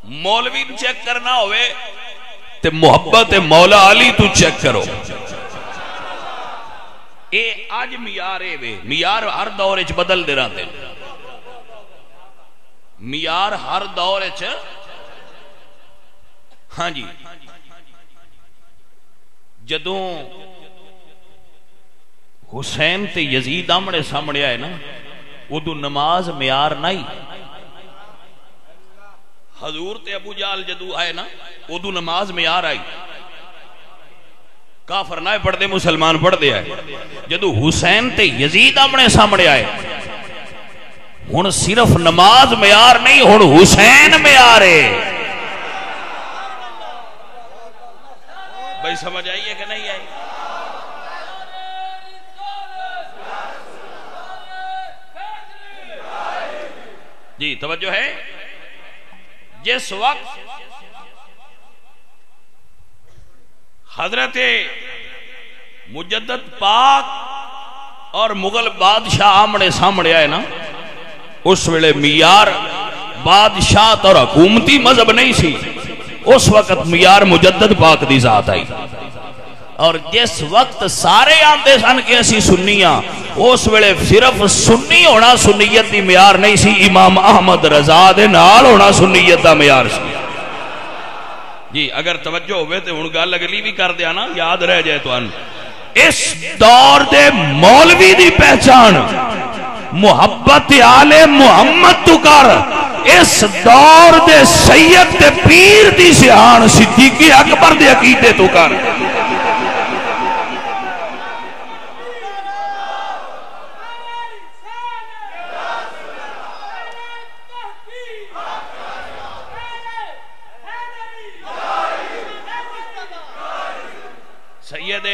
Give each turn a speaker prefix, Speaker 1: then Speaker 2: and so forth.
Speaker 1: مولوی تو چیک کرنا ہوئے تے محبت مولا علی تو چیک کرو. اے آج میار اے وے میار ہر دور اچ بدل دے رہتے میار ہر دور اچ. ہاں جی جدوں حسین تے یزید آمنے سامنے آئے نا ادو نماز میار نہیں. حضور تے ابو جال جدو آئے نا ادو نماز میار آئی. کافر نہ پڑھ دے مسلمان پڑھ دے آئے. جدو حسین تے یزید آمنے سامنے آئے ہن صرف نماز میار نہیں ہن حسین میار ہے. بھائی سمجھ آئیے کہ نہیں آئی؟ جی توجہ ہے. جس وقت حضرت مجدد پاک اور مغل بادشاہ آمنے سامنے آئے نا اس ویلے معیار بادشاہت اور حکومتی مذہب نہیں سی. اس وقت معیار مجدد پاک دی ذات آئی. اور جس وقت سارے آندے سن کہ اسی سنیاں اس ویلے صرف سنی ہونا سنیت دی معیار نہیں سی. امام احمد رضا دے نال ہونا سنیت دا معیار سی. جی اگر توجہ ہوئے تو ہن گل اگلی بھی کر دیا نا یاد رہ جائے تو ان اس دور دے مولوی دی پہچان محبت آل محمد تو کر. اس دور دے سید دے پیر دی سیان صدیق اکبر دے عقیدے تو کر. سید